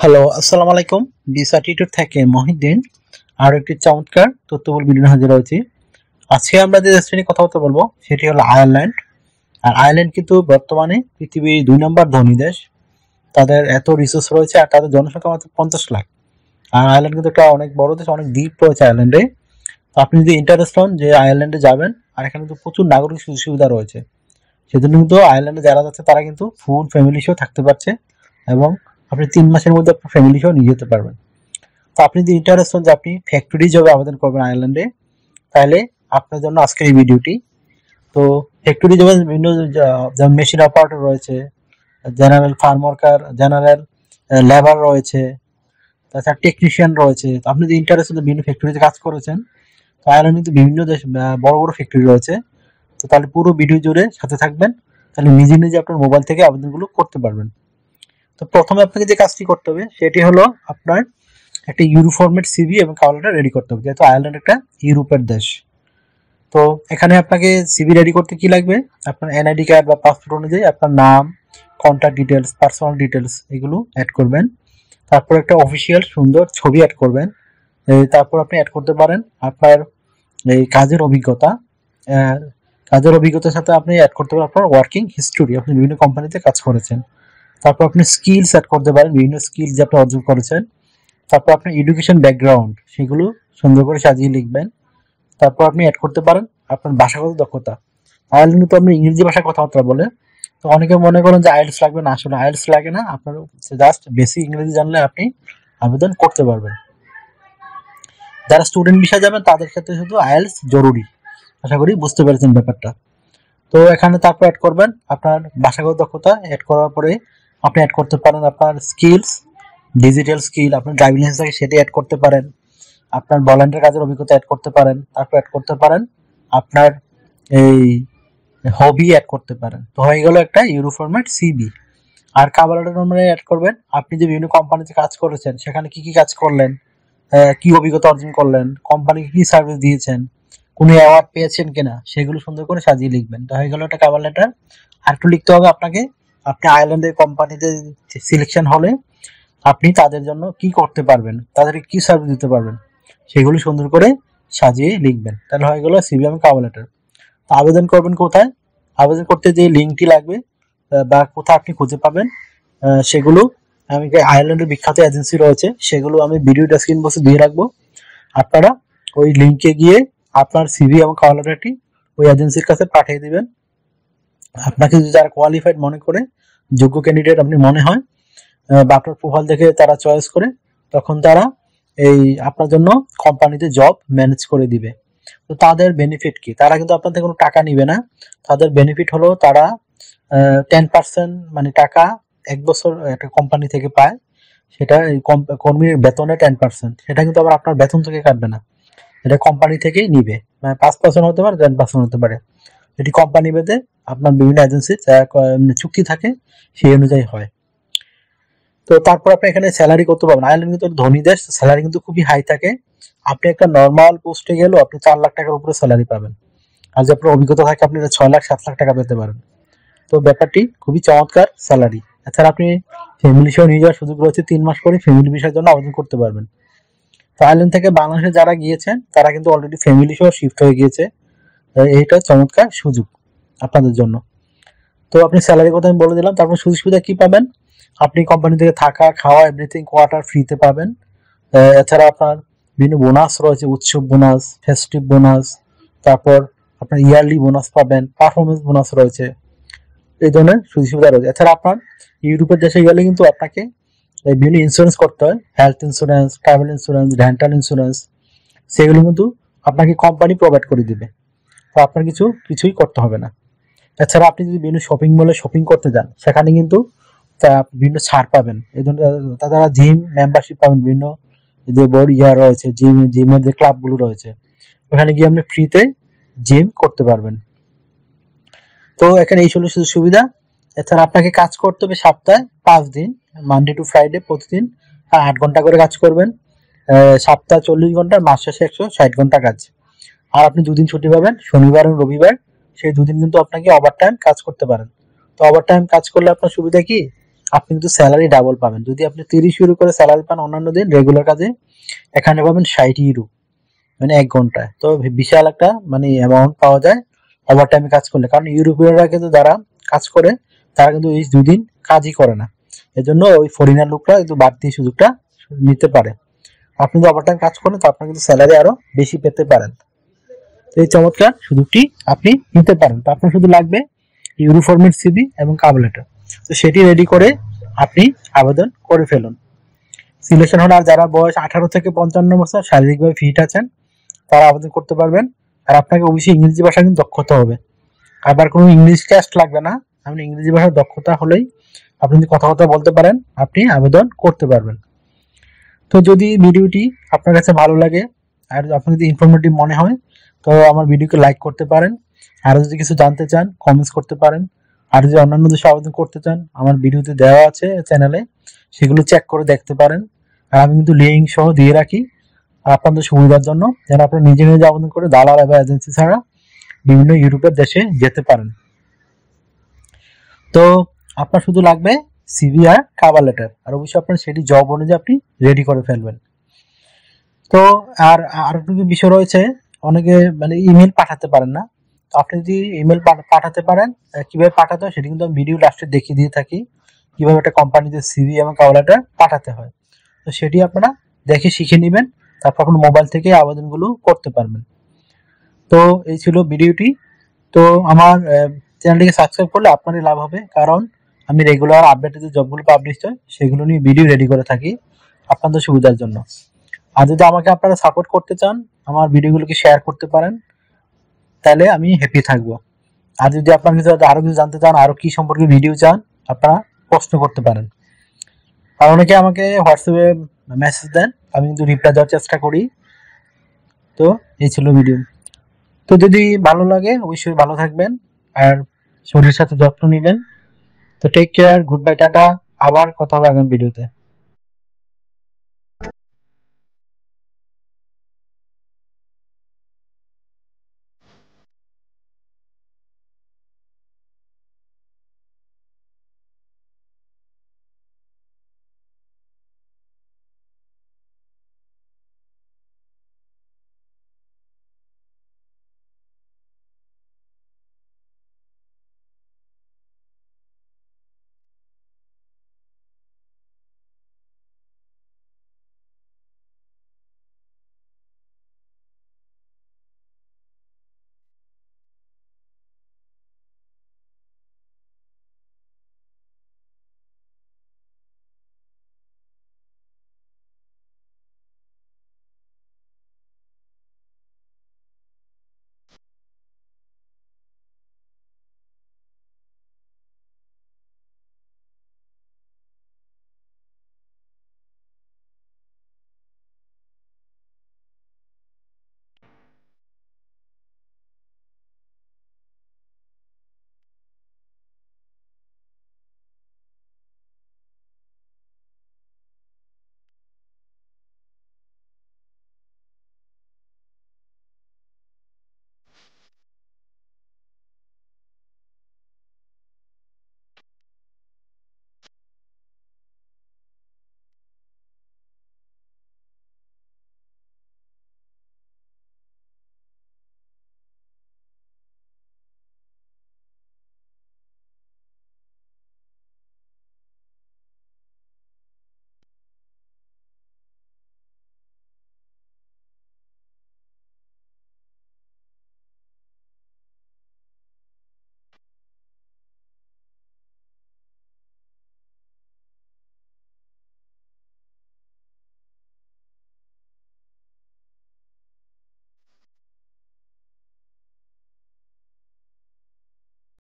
Hello, আসসালামু আলাইকুম। বিসার্টিটিউড থেকে মহিউদ্দিন আরো একটি চমৎকার তথ্যবহুল ভিডিও নিয়ে হাজির হয়েছি। আজকে আমরা যে দেশটি নিয়ে কথা বলতে বলবো সেটি হলো আয়ারল্যান্ড। আর আয়ারল্যান্ড কিন্তু বর্তমানে পৃথিবীর 2 নম্বর ধনী দেশ। তাদের এত রিসোর্স রয়েছে আর তাদের জনসংখ্যা মাত্র 50 লাখ। আর আয়ারল্যান্ড কিন্তু একটা অনেক বড় দেশ, অনেক দ্বীপ রয়েছে আয়ারল্যান্ডে। তো আপনি যদি ইন্টারেস্ট হন যে আয়ারল্যান্ডে যাবেন, আর এখানে কিন্তু প্রচুর নাগরিক সুযোগ সুবিধা রয়েছে, সেজন্য কিন্তু আয়ারল্যান্ডে যারা যাচ্ছে তারা কিন্তু ফুল ফ্যামিলি সহ থাকতে পারছে এবং আপনি 3 মাসের মধ্যে আপনার ফ্যামিলি সহ নিয়ে যেতে পারবেন। তো আপনি যদি ইন্টারেস্ট হন যে আপনি ফ্যাক্টরি জবে আবেদন করবেন আয়ারল্যান্ডে, তাহলে আপনার জন্য আজকের এই ভিডিওটি। তো ফ্যাক্টরি জবে বিভিন্ন যেমন মেশিন অপারেটর রয়েছে, general farm worker, general labour রয়েছে, তাছাড়া টেকনিশিয়ান রয়েছে। তো আপনি যদি ইন্টারেস্ট হন বিভিন্ন ফ্যাক্টরিতে কাজ করেছেন, তো আয়ারল্যান্ডে কিন্তু বিভিন্ন দেশ বড় বড় ফ্যাক্টরি রয়েছে। তো তাহলে পুরো ভিডিও জুড়ে সাথে থাকবেন, তাহলে নিজে নিজে আপনার মোবাইল থেকে আবেদনগুলো করতে পারবেন। তো প্রথমে আপনাকে যে কাজটি করতে হবে সেটি হলো আপনার একটা ইউরো ফরম্যাট সিভি এবং কভার লেটার রেডি করতে হবে, যেহেতু আয়ারল্যান্ড একটা ইউরোপের দেশ। তো এখানে আপনাকে সিভি রেডি করতে কি লাগবে, আপনার এনআইডি কার্ড বা পাসপোর্ট অনুযায়ী আপনার নাম, কন্ট্যাক্ট ডিটেলস, পার্সোনাল ডিটেলস এগুলো অ্যাড করবেন। তারপর একটা অফিসিয়াল সুন্দর ছবি অ্যাড করবেন। তারপর আপনি অ্যাড করতে পারেন আপনার এই কাজের অভিজ্ঞতা। আহ, কাজের অভিজ্ঞতার সাথে আপনি অ্যাড করতে পারেন আপনার ওয়ার্কিং হিস্টোরি, আপনি বিভিন্ন কোম্পানিতে কাজ করেছেন। তারপর আপনি স্কিলস অ্যাড করতে পারেন, বিভিন্ন স্কিল যে আপনি অর্জন করেছেন। তারপর আপনার এডুকেশন ব্যাকগ্রাউন্ড সেগুলো সুন্দর করে সাজিয়ে লিখবেন। তারপর আপনি অ্যাড করতে পারেন আপনার ভাষাগত দক্ষতা। আয়ারল্যান্ডে তো আপনি ইংরেজি ভাষায় কথাবার্তা বলে, তো অনেকে মনে করেন যে আইএলটিএস লাগবে না, আসলে আইএলটিএস লাগে না, আপনার জাস্ট বেসিক ইংরেজি জানলে আপনি আবেদন করতে পারবেন। যারা স্টুডেন্ট ভিসা যাবেন তাদের ক্ষেত্রে শুধু আইএলটিএস জরুরি। আশা করি বুঝতে পেরেছেন ব্যাপারটা। তো এখানে তারপর অ্যাড করবেন আপনার ভাষাগত দক্ষতা। অ্যাড করার পরে আপনি অ্যাড করতে পারেন আপনার স্কিলস, ডিজিটাল স্কিল, আপনার ড্রাইভিং লাইসেন্স থাকে সেটি অ্যাড করতে পারেন। আপনার ভলান্টিয়ার কাজের অভিজ্ঞতা অ্যাড করতে পারেন। তারপর অ্যাড করতে পারেন আপনার এই হবি অ্যাড করতে পারেন। তো হয়ে গেল একটা ইউরো ফরম্যাট সিবি। আর কভার লেটার নম্বরে অ্যাড করবেন আপনি যে বিভিন্ন কোম্পানিতে কাজ করেছেন, সেখানে কি কি কাজ করলেন, কি অভিজ্ঞতা অর্জন করলেন, কোম্পানিকে কি সার্ভিস দিয়েছেন, কোনো অ্যাওয়ার্ড পেয়েছেন কিনা, সেগুলো সুন্দর করে সাজিয়ে লিখবেন। তো হয়ে গেল একটা কভার লেটার। আর একটু লিখতে হবে আপনাকে, আপনি আয়ারল্যান্ডের কোম্পানিতে সিলেকশন হলে আপনি তাদের জন্য কি করতে পারবেন, তাদেরকে কি সার্ভিস দিতে পারবেন, সেগুলি সুন্দর করে সাজিয়ে লিখবেন। তাহলে হয়ে গেল সিভি এবং কভার লেটার। তো আবেদন করবেন কোথায়, আবেদন করতে যে লিঙ্কটি লাগবে বা কোথায় আপনি খুঁজে পাবেন, সেগুলো আমি আয়ারল্যান্ডের বিখ্যাত এজেন্সি রয়েছে, সেগুলো আমি ভিডিও ডেসক্রিপশন বক্সে দিয়ে রাখবো। আপনারা ওই লিঙ্কে গিয়ে আপনার সিভি এবং কভার লেটারটি ওই এজেন্সির কাছে পাঠিয়ে দিবেন। আপনাকে যদি যারা কোয়ালিফাইড মনে করে, যোগ্য ক্যান্ডিডেট আপনি মনে হয়, বা আপনার প্রোফাইল দেখে তারা চয়েস করে, তখন তারা এই আপনার জন্য কোম্পানিতে জব ম্যানেজ করে দিবে। তো তাদের বেনিফিট কি, তারা কিন্তু আপনার থেকে কোনো টাকা নিবে না। তাদের বেনিফিট হলো তারা 10% মানে টাকা 1 বছর একটা কোম্পানি থেকে পায়, সেটা এই কর্মীর বেতনের 10%, সেটা কিন্তু আবার আপনার বেতন থেকে কাটবে না, এটা কোম্পানি থেকেই নিবে। মানে 5% হতে পারে, 10% হতে পারে, এটি কোম্পানি বেঁধে আপনার বিভিন্ন এজেন্সি চুক্তি থাকে, সেই অনুযায়ী হয়। তো তারপর আপনি এখানে স্যালারি কত পাবেন, আয়ারল্যান্ড কিন্তু ধনী দেশ, স্যালারি কিন্তু খুবই হাই থাকে। আপনি একটা নর্মাল পোস্টে গেলেও আপনি 4 লাখ টাকার উপরে স্যালারি পাবেন। আর যে আপনার অভিজ্ঞতা থাকে আপনি 6 লাখ 7 লাখ টাকা পেতে পারেন। তো ব্যাপারটি খুবই চমৎকার স্যালারি। এছাড়া আপনি ফ্যামিলি সহ নিয়ে যাওয়ার সুযোগ রয়েছে, 3 মাস পরে ফ্যামিলি ভিসার জন্য আবেদন করতে পারবেন। তো আয়ারল্যান্ড থেকে বাংলাদেশে যারা গিয়েছেন তারা কিন্তু অলরেডি ফ্যামিলি সহ শিফট হয়ে গিয়েছে। এইটা চমৎকার সুযোগ আপনাদের জন্য। তো আপনি স্যালারি কথা আমি বলে দিলাম। তারপর সুযোগ সুবিধা কি পাবেন, আপনি কোম্পানি থেকে থাকা, খাওয়া, এভরিথিং কোয়ার্টার ফ্রিতে পাবেন। এছাড়া আপনার বিভিন্ন বোনাস রয়েছে, উৎসব বোনাস, ফেস্টিভ বোনাস, তারপর আপনার ইয়ারলি বোনাস পাবেন, পারফরমেন্স বোনাস রয়েছে, এই ধরনের সুযোগ সুবিধা রয়েছে। এছাড়া আপনার ইউরোপের দেশে গেলে কিন্তু আপনাকে বিভিন্ন ইন্স্যুরেন্স করতে হয়, health insurance, travel insurance, dental insurance, সেগুলো কিন্তু আপনাকে কোম্পানি প্রোভাইড করে দিবে। তো আপনার কিছুই করতে হবে না। এছাড়া আপনি যদি বিভিন্ন শপিং মলে শপিং করতে যান, সেখানে কিন্তু বিভিন্ন ছাড় পাবেন। এই ধরনের তাছাড়া জিম মেম্বারশিপ পাবেন, বিভিন্ন যে বড় রয়েছে, জিমের যে ক্লাবগুলো রয়েছে, ওখানে গিয়ে আপনি ফ্রিতে জিম করতে পারবেন। তো এখানে এই সুযোগ সুবিধা। এছাড়া আপনাকে কাজ করতে হবে সপ্তাহে 5 দিন, মানডে টু ফ্রাইডে, প্রতিদিন 8 ঘন্টা করে কাজ করবেন। সপ্তাহে 40 ঘন্টা, মাস শেষে 160 ঘন্টা কাজ। আর আপনি 2 দিন ছুটি পাবেন, শনিবার এবং রবিবার। সেই 2 দিন কিন্তু আপনাকে ওভার টাইম কাজ করতে পারেন। তো ওভার টাইম কাজ করলে আপনার সুবিধা কি, আপনি কিন্তু স্যালারি ডাবল পাবেন। যদি আপনি 30 ইউরো করে স্যালারি পান অন্যান্য দিন রেগুলার কাজে, এখানে পাবেন 60 ইউরো, মানে 1 ঘন্টায়। তো বিশাল একটা মানে অ্যামাউন্ট পাওয়া যায় ওভার টাইমে কাজ করলে। কারণ ইউরোপীয়রা কিন্তু যারা কাজ করে তারা কিন্তু এই 2 দিন কাজই করে না, এজন্য ওই ফরেনার লোকরা কিন্তু বাড়তি সুযোগটা নিতে পারে। আপনি যদি ওভার টাইম কাজ করেন তো আপনার কিন্তু স্যালারি আরো বেশি পেতে পারেন। তো এই চমৎকার সুযোগটি আপনি নিতে পারেন। তো আপনার শুধু লাগবে ইউরো ফরম্যাট সিভি এবং কভার লেটার। তো সেটি রেডি করে আপনি আবেদন করে ফেলুন। সিলেকশন হলে, আর যারা বয়স 18 থেকে 55 বছর শারীরিকভাবে ফিট আছেন তারা আবেদন করতে পারবেন। আর আপনাকে অবশ্যই ইংরেজি ভাষা কিন্তু দক্ষতা হবে, আবার কোনো ইংলিশ টেস্ট লাগবে না। আপনি ইংরেজি ভাষার দক্ষতা হলেই আপনি যদি কথাবার্তা বলতে পারেন আপনি আবেদন করতে পারবেন। তো যদি ভিডিওটি আপনার কাছে ভালো লাগে আর আপনার যদি ইনফরমেটিভ মনে হয় তো আমার ভিডিওকে লাইক করতে পারেন। আর যদি কিছু জানতে চান কমেন্টস করতে পারেন। আর যদি অন্যান্য দেশে আবেদন করতে চান আমার ভিডিওতে দেওয়া আছে চ্যানেলে, সেগুলো চেক করে দেখতে পারেন। আর আমি কিন্তু লিঙ্ক সহ দিয়ে রাখি আপনাদের সুবিধার জন্য, যেন আপনারা নিজে নিজে আবেদন করে দালাল বা এজেন্সি ছাড়া বিভিন্ন ইউরোপের দেশে যেতে পারেন। তো আপনার শুধু লাগবে সিভি আর কভার লেটার, আর অবশ্যই আপনার সেটি জব অনুযায়ী আপনি রেডি করে ফেলবেন। তো আর আরেকটু বিষয় রয়েছে, অনেকে মানে ইমেল পাঠাতে পারেন না। তো আপনি যদি ইমেল পাঠাতে পারেন, কিভাবে পাঠাতে হয় সেটি কিন্তু আমি ভিডিও লাস্টে দেখিয়ে দিয়ে থাকি, কিভাবে একটা কোম্পানিতে সিভি এবং কভার লেটার পাঠাতে হয়। তো সেটি আপনারা দেখে শিখে নেবেন, তারপর আপনার মোবাইল থেকে আবেদনগুলো করতে পারবেন। তো এই ছিল ভিডিওটি। তো আমার চ্যানেলটিকে সাবস্ক্রাইব করলে আপনারই লাভ হবে, কারণ আমি রেগুলার আপডেটেড যে জবগুলো পাবলিশ হয় সেগুলো নিয়ে ভিডিও রেডি করে থাকি আপনাদের সুবিধার জন্য। আর যদি আমাকে আপনারা সাপোর্ট করতে চান আমার ভিডিওগুলোকে শেয়ার করতে পারেন, তাহলে আমি হ্যাপি থাকবো। আর যদি আপনার কিছু আরো কিছু জানতে চান, আরো কি সম্পর্কে ভিডিও চান, আপনারা প্রশ্ন করতে পারেন। আর অনেকে আমাকে হোয়াটসঅ্যাপে মেসেজ দেন, আমি কিন্তু রিপ্লাই দেওয়ার চেষ্টা করি। তো এই ছিল ভিডিও। তো যদি ভালো লাগে অবশ্যই ভালো থাকবেন আর শরীরের সাথে যত্ন নেবেন। তো take care, good bye, tata. আবার কথা হবে আগামী ভিডিওতে।